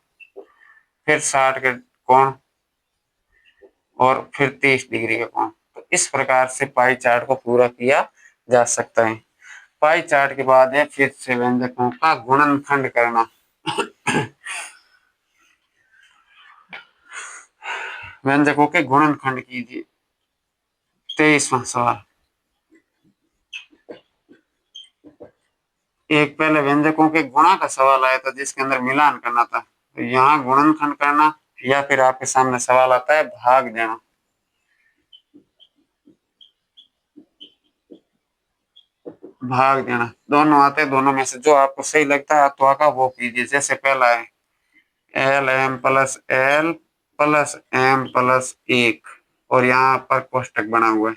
फिर 60 के कोण, और फिर 30 डिग्री का कोण। तो इस प्रकार से पाई चार्ट को पूरा किया जा सकता है। पाई चार्ट के बाद है फिर से व्यंजकों का गुणनखंड करना। व्यंजकों के गुणनखंड कीजिए। 23वां सवाल। एक पहले व्यंजकों के गुणा का सवाल आया था जिसके अंदर मिलान करना था, तो यहाँ गुणनखंड करना, या फिर आपके सामने सवाल आता है भाग देना। भाग देना दोनों आते हैं, दोनों में से जो आपको सही लगता है तो आका वो कीजिए। जैसे पहला है L M plus L plus M plus 1, और यहाँ पर कोष्टक बना हुआ है।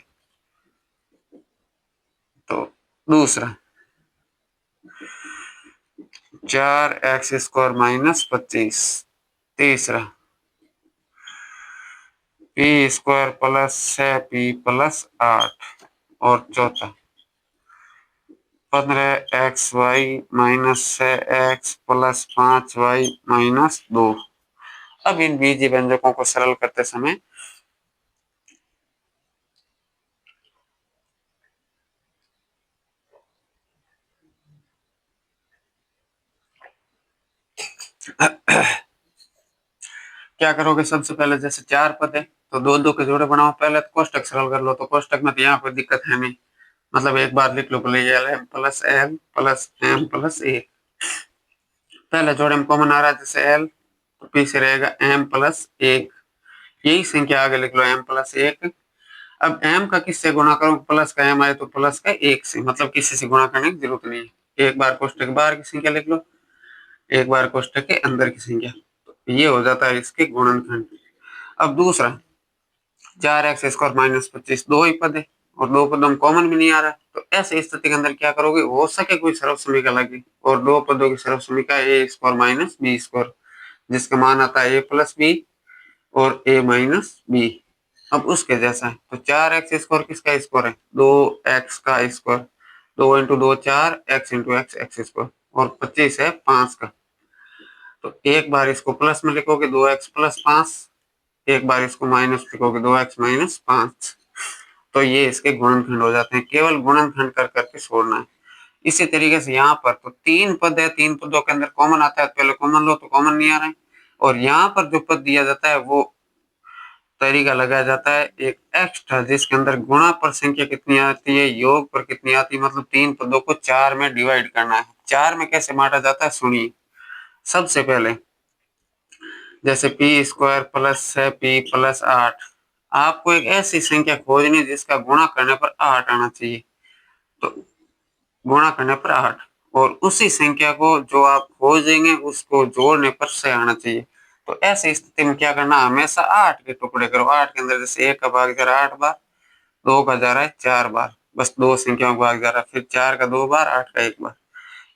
तो दूसरा 4x² माइनस 25। तीसरा p² प्लस 6p प्लस 8। और चौथा 15xy minus 6x plus 5y minus 2। अब इन बीजीय व्यंजकों को सरल करते समय क्या करोगे, सबसे पहले जैसे 4 पद है तो दो दो के जोड़े बनाओ, पहले तो कोष्टक सरल कर लो। तो कोष्टक में तो यहाँ कोई दिक्कत है नहीं, मतलब एक बार लिख लो L M plus L plus M plus 1। पहले जोड़े में कॉमन आ रहा है, जैसे एल तो पीछे रहेगा एम प्लस 1, यही संख्या आगे लिख लो एम प्लस 1। अब एम का किससे गुणा करो, प्लस का एम आए तो प्लस का 1 से, मतलब किसी से गुणा करने की जरूरत नहीं है। एक बार कोष्टक के बाहर की संख्या लिख लो, एक बार कोष्टक के अंदर की संख्या, तो ये हो जाता है इसके गुणनखंड। अब दूसरा 4x² माइनस 25, दो ही पद है और दो पदों में कॉमन भी नहीं आ रहा, तो ऐसे स्थिति के अंदर क्या करोगे, हो सके कोई सर्व समीकरण लगे, और दो पदों की सर्व समीकरण a² माइनस b², जिसका मान आता है a प्लस बी और a माइनस बी। अब उसके जैसा है, तो 4x² किसका स्क्वायर है, 2x का square, 2 into 2 4, x into x x², और 25 है 5 का। तो एक बार इसको प्लस में लिखोगे 2x प्लस 5, एक बार इसको माइनस लिखोगे 2x माइनस 5। तो ये इसके गुणनखंड हो जाते हैं, केवल गुणनखंड कर करके छोड़ना है। इसी तरीके से यहाँ पर तो 3 पद है, 3 पदों के अंदर कॉमन आता है, पहले कॉमन लो, तो कॉमन नहीं आ रहा है। और यहाँ पर जो पद दिया जाता है वो तरीका लगाया जाता है एक एक्स्ट्रा, जिसके अंदर गुणा पर संख्या कितनी आती है, योग पर कितनी आती है, मतलब 3 पदों को 4 में डिवाइड करना है। 4 में कैसे बांटा जाता है सुनिए। सबसे पहले जैसे p² प्लस 6p प्लस 8, आपको एक ऐसी संख्या खोजनी जिसका गुणा करने पर 8 आना चाहिए। तो गुणा करने पर 8, और उसी संख्या को जो आप खोजेंगे उसको जोड़ने पर 6 आना चाहिए। तो ऐसी स्थिति में क्या करना, हमेशा 8 के टुकड़े करो। 8 के अंदर जैसे 1 का भाग जा रहा है 8 बार, 2 का जा रहा है 4 बार, बस दो संख्याओं का भाग जा रहा है, फिर 4 का 2 बार, 8 का 1 बार।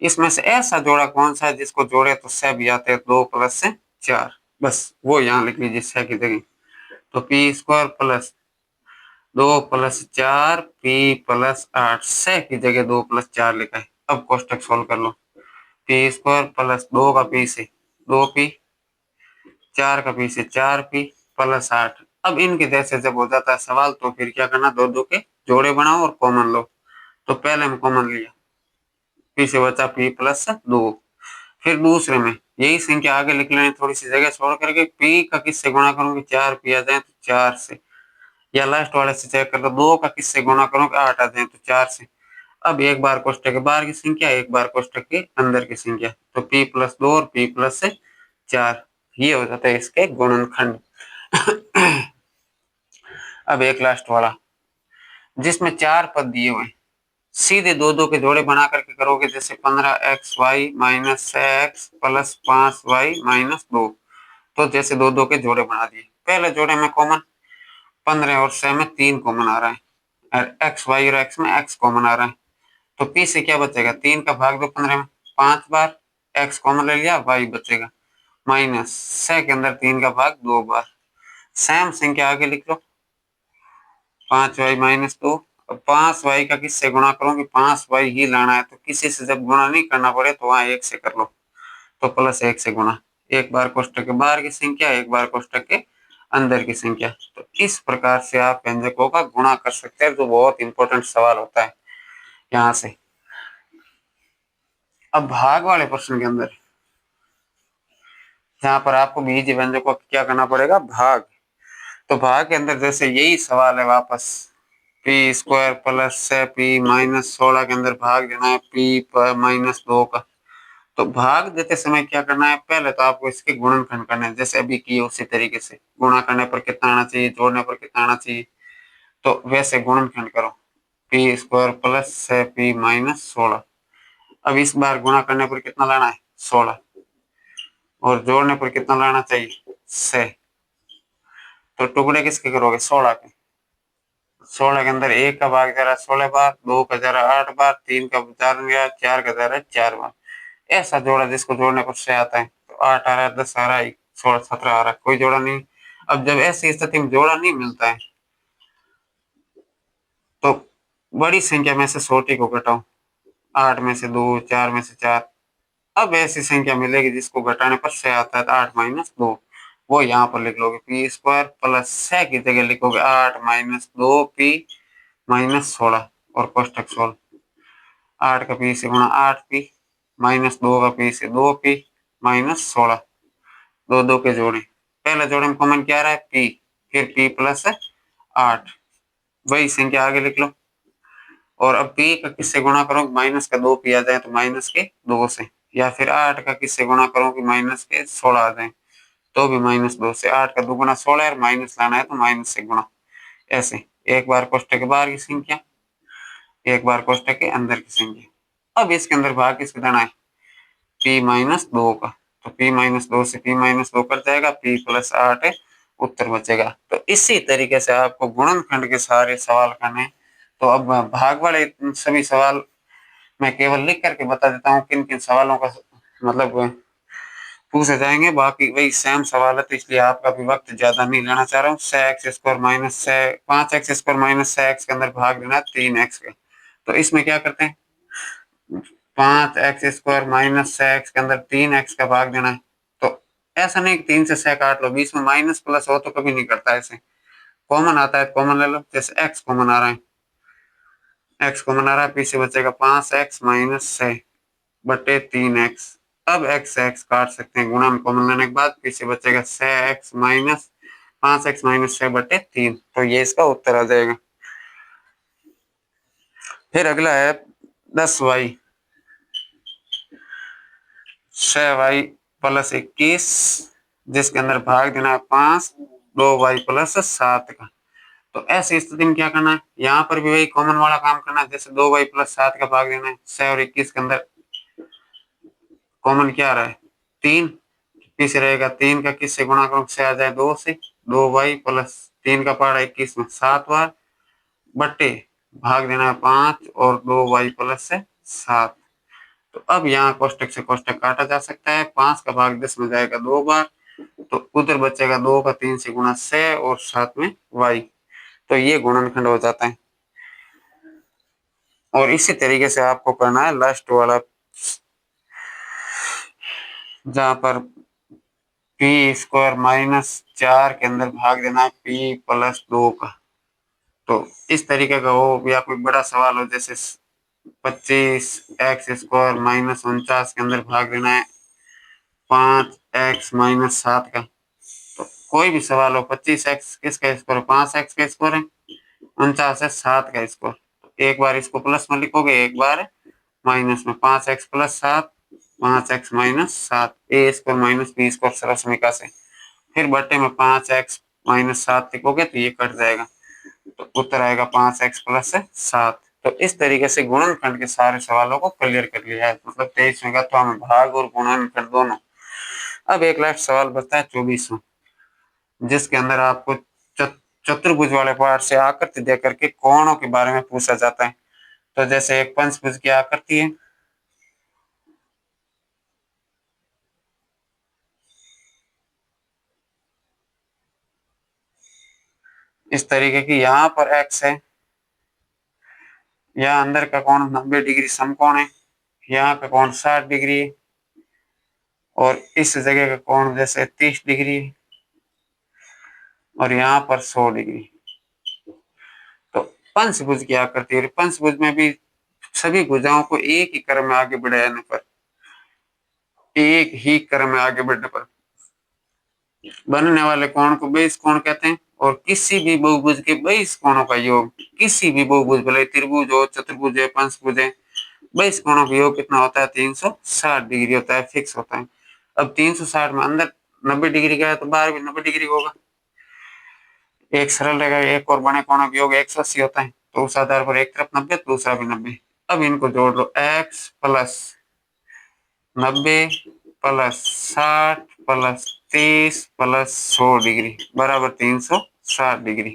इसमें से ऐसा जोड़ा कौन सा है जिसको जोड़े तो 6 भी आते हैं, 2 प्लस से 4, बस वो यहाँ लिख लीजिए 6 की जगह। तो p² plus 2 plus 4 p plus 8, 6 की जगह 2 प्लस 4 लिखा है। अब कोष्टक सोल्व कर लो, p² प्लस 2 का p से 2p, 4 का p से 4p प्लस 8। अब इनके जैसे जब हो जाता है सवाल तो फिर क्या करना, दो दो के जोड़े बनाओ और कॉमन लो। तो पहले में कॉमन लिया, p से बचा p प्लस 2। फिर दूसरे में यही संख्या आगे लिख लेनी, थोड़ी सी जगह छोड़ करके, p का किससे गुणा करूंगी, 4p आ जाए तो 4 से, या लास्ट वाले से चेक कर लो, 2 का किससे गुणा करूंगा, 8 आ जाए तो 4 से। अब एक बार कोष्टक के बाहर की संख्या, एक बार कोष्टक के अंदर की संख्या, तो p प्लस 2 और p प्लस 4, ये हो जाता है इसके गुणनखंड। अब एक लास्ट वाला जिसमें 4 पद दिए हुए, सीधे दो दो के जोड़े बना करके करोगे, जैसे 15xy minus 6x plus 5y minus 2। तो जैसे दो दो के जोड़े बना दिए, पहले जोड़े में कॉमन 15 और 6 में 3 कॉमन आ रहा है, और एक्स वाई और एक्स में x कॉमन आ रहा है। तो p से क्या बचेगा, 3 का भाग दो 15 में, 5 बार x कॉमन ले लिया, y बचेगा। माइनस 6 के अंदर 3 का भाग 2 बार। सेम संख्या आगे लिख लो, 5y माइनस 2। अब 5y का किससे गुणा करो कि 5y ही लाना है, तो किसी से जब गुणा नहीं करना पड़े तो वहां 1 से कर लो, तो प्लस 1 से गुणा। एक बार कोष्टक के बाहर की संख्या, एक बार कोष्टक के अंदर की संख्या। तो इस प्रकार से आप व्यंजकों का गुणा कर सकते हैं, जो बहुत इंपॉर्टेंट सवाल होता है यहाँ से। अब भाग वाले प्रश्न के अंदर यहाँ पर आपको बीज व्यंजकों को क्या करना पड़ेगा, भाग। तो भाग के अंदर जैसे यही सवाल है वापस, P square plus P minus 16 के अंदर भाग देना है पी पर माइनस 2 का। तो भाग देते समय क्या करना है, पहले तो आपको इसके गुणनखंड करना है, जैसे अभी किए उसी तरीके से। गुणा करने पर कितना आना चाहिए, जोड़ने पर कितना आना चाहिए, तो वैसे गुणनखंड करो। P square plus P minus 16। अब इस बार गुणा करने पर कितना लाना है, 16, और जोड़ने पर कितना लाना चाहिए, 6। तो टुकड़े किसके करोगे, 16 के। 16 के अंदर 1 का भाग जा रहा है 16 बार, 2 का जा रहा है 8 बार, 3 का 4 गया, 4 का जा रहा है 4 बार। ऐसा जोड़ा जिसको जोड़ने पर 6 आता है, तो 8 आ रहा है, 10 आ रहा है, 16 17 आ रहा है, कोई जोड़ा नहीं। अब जब ऐसी स्थिति में जोड़ा नहीं मिलता है, तो बड़ी संख्या में से छोटी को घटाओ। 8 में से 2, 4 में से 4। अब ऐसी संख्या मिलेगी जिसको घटाने पर 6 आता है, तो 8 माइनस 2, वो यहाँ पर लिख लोगे। पी स्क्वायर प्लस 6 की जगह लिखोगे 8 माइनस 2 पी माइनस 16, और कोष्टक सोल्व। 8 का पी से गुणा 8 पी माइनस 2 का पी से 2 पी माइनस 16। दो दो के जोड़े, पहले जोड़े में कॉमन क्या आ रहा है, पी, फिर पी प्लस 8, वही संख्या आगे लिख लो। और अब पी का किससे गुणा करो, माइनस का 2 पी आ जाए तो माइनस के 2 से, या फिर 8 का किससे गुणा करो कि माइनस के 16 आ जाए, तो भी माइनस 2 से। 8 का दुगुना 16 है, माइनस लाना है तो माइनस से गुणा। ऐसे एक बार कोष्टक के बाहर की संख्या, एक बार कोष्टक के अंदर की संख्या। अब इसके अंदर भाग किसके देना है, पी माइनस 2 का। तो पी माइनस 2 से पी माइनस 2 कट जाएगा, पी प्लस 8 है, उत्तर बचेगा। तो इसी तरीके से आपको गुणनखंड के सारे सवाल करने। तो अब भाग वाले सभी सवाल मैं केवल लिख करके बता देता हूँ किन किन सवालों का मतलब पूछे जाएंगे, बाकी वही सेम सवाल है, तो इसलिए आपका भी वक्त ज्यादा नहीं लेना चाह रहा हूँ। 6x square minus 5x square minus 6x के अंदर भाग देना 3x का। तो इसमें क्या करते हैं, 5x स्क्वायर माइनस 6x के अंदर 3x का भाग देना है। तो ऐसा नहीं 3 से 6 काट लो, बीच में माइनस प्लस हो तो कभी नहीं करता ऐसे। कॉमन आता है, कॉमन ले लो, जैसे x कॉमन आ रहा है, x कॉमन आ रहा है, पीछे बचेगा 5x माइनस 6 बटे 3x। अब x x काट सकते हैं, गुणा में कॉमन लेने के बाद पीछे बचेगा 6x माइनस 5x माइनस 6 बटे 3। तो ये इसका उत्तर आ जाएगा। फिर अगला है 10y, 6y प्लस 21, जिसके अंदर भाग देना है 5, 2y प्लस 7 का। तो ऐसी स्थिति में क्या करना है, यहाँ पर भी वही कॉमन वाला काम करना है, जैसे 2y प्लस 7 का भाग देना है। 6 और 21 के अंदर कॉमन क्या आ रहा है, 3, पीछे रहेगा 3 का किससे गुणा करो, 6 आ जाए 2 से, 2y प्लस 3 का पहाड़ा 21 में 7 बार, बट्टे भाग देना है 5 और 2y प्लस 7। तो अब यहाँ कोष्टक से कोष्टक काटा जा सकता है, 5 का भाग 10 में जाएगा 2 बार, तो उधर बचेगा 2 का 3 से गुणा 6 और 7 में y। तो ये गुणनखंड हो जाता है। और इसी तरीके से आपको करना है लास्ट वाला, जहां पर पी स्क्वायर माइनस 4 के अंदर भाग देना है पी प्लस 2 का। तो इस तरीके का हो, या कोई बड़ा सवाल हो जैसे 25x स्क्वायर माइनस 49 के अंदर भाग देना है 5x माइनस 7 का। तो कोई भी सवाल हो, 25x किसका स्क्वायर, 5x का स्क्वायर है, 49 है 7 का स्क्वायर। एक बार इसको प्लस में लिखोगे, एक बार माइनस में। 5x प्लस 7, 5x माइनस 7, ए स्क्वायर माइनस बी स्क्वायर सरल समीकरण से। फिर बट्टे में 5x माइनस 7 लिखोगे तो ये कट जाएगा, तो उत्तर आएगा 5x प्लस 7। तो इस तरीके से गुणनखंड के सारे सवालों को क्लियर कर लिया है, मतलब 23वें का तो हमें भाग और गुणनखंड दोनों। अब एक लास्ट सवाल बचता है 24वां, जिसके अंदर आपको चतुर्भुज वाले पार्ट से आकृति दे करके कोणों के बारे में पूछा जाता है। तो जैसे एक पंचभुज की आकृति है, इस तरीके की यहाँ पर x है, यहाँ अंदर का कोण 90 डिग्री समकोण है, यहाँ का कोण 60 डिग्री है और इस जगह का कोण जैसे 30 डिग्री है और यहाँ पर 100 डिग्री। तो पंचभुज की आकृति, और पंचभुज में भी सभी भुजाओं को एक ही क्रम में आगे बढ़ाने पर, एक ही क्रम में आगे बढ़ने पर बनने वाले कोण को बेस कोण कहते हैं। और किसी भी बहुभुज के बेस कोणों का योग, किसी भी बहुभुज भले त्रिभुज हो, चतुर्भुज है, पंचभुज है, बेस कोणों का योग कितना होता है? 360 डिग्री होता है, फिक्स होता है। अब 360 में अंदर 90 डिग्री का है तो बाहर भी 90 डिग्री होगा। एक सरल रहेगा, एक और बड़े कोणों का योग 180 होता है, तो उस आधार पर एक तरफ 90 दूसरा भी 90। अब इनको जोड़ लो, x plus 90 plus 60 plus 30 plus 100 degree बराबर 360 डिग्री।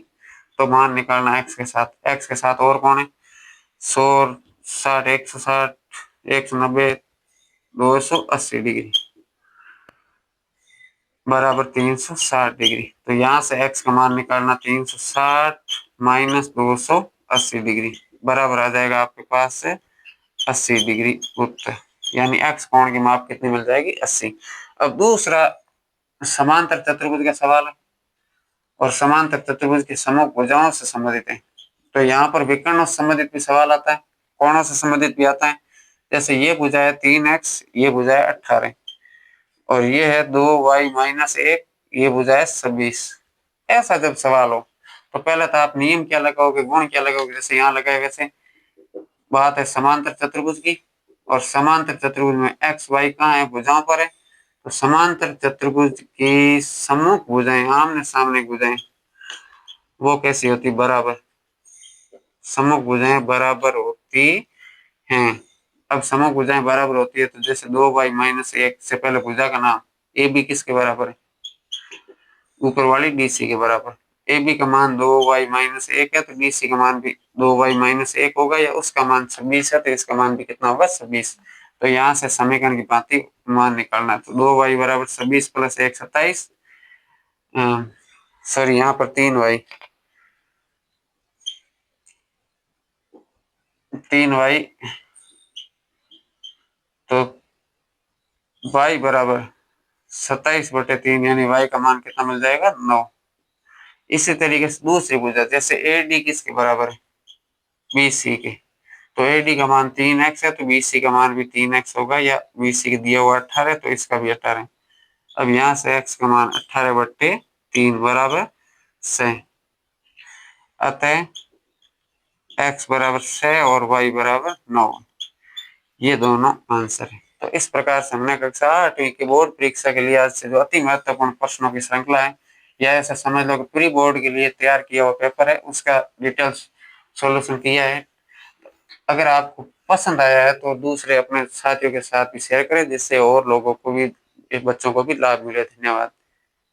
तो मान निकालना x के साथ, x के साथ और कौन है? 100, 60, 160, 190, 280 डिग्री बराबर 360 डिग्री। तो यहाँ से x का मान निकालना 360 माइनस 280 डिग्री बराबर आ जाएगा आपके पास से 80 डिग्री उत्तर, यानी x कोण की माप कितनी मिल जाएगी? 80। अब दूसरा समांतर चतुर्भुज का सवाल है और समांतर चतुर्भुज की समूह भुजाओं से संबंधित है। तो यहाँ पर विकर्णों से संबंधित भी सवाल आता है, कोणों से संबंधित भी आता है। जैसे ये भुजा है 3x, ये भुजा है 18 और ये है 2y माइनस 1, ये भुजा है 26। ऐसा जब सवाल हो तो पहले तो आप नियम क्या लगाओगे, गुण क्या लगाओगे? जैसे यहाँ लगाए वैसे बात है समांतर चतुर्भुज की, और समांतर चतुर्भुज में x y कहाँ है? भुजाओं पर है। तो समांतर चतुर्भुज की सम्मुख भुजाएं, आमने सामने भुजाएं, वो कैसी होती? बराबर। सम्मुख भुजाएं बराबर होती हैं। अब सम्मुख भुजाएं बराबर होती है तो जैसे 2y माइनस 1 से पहले भुजा का नाम ए बी किसके बराबर है? ऊपर वाली BC के बराबर। ए बी का मान 2y माइनस 1 है तो BC का मान भी 2y माइनस 1 होगा, या उसका मान 26 है तो इसका मान भी कितना होगा? 26। तो यहाँ से समीकरण की भांति मान निकालना है। तो 2y बराबर 26 प्लस 1 27, सॉरी यहाँ पर 3y, 3y, तो y बराबर 27/3, यानी y का मान कितना मिल जाएगा? 9। इसी तरीके से दूसरी भुजा जैसे AD किसके बराबर है? BC के। तो AD का मान 3x है तो BC का मान भी 3x होगा, या BC के दिया हुआ 18 तो इसका भी 18। अब यहाँ से x का मान 18/3 बराबर 6, अतः x बराबर 6 और y बराबर 9। ये दोनों आंसर है। तो इस प्रकार से हमने कक्षा 8वीं की बोर्ड परीक्षा के लिए आज से जो अति महत्वपूर्ण प्रश्नों की श्रृंखला है, या ऐसा समझ लो कि प्री बोर्ड के लिए तैयार किया हुआ पेपर है, उसका डिटेल्स सॉल्यूशन किया है। अगर आपको पसंद आया है तो दूसरे अपने साथियों के साथ भी शेयर करें, जिससे और लोगों को भी, बच्चों को भी लाभ मिले। धन्यवाद।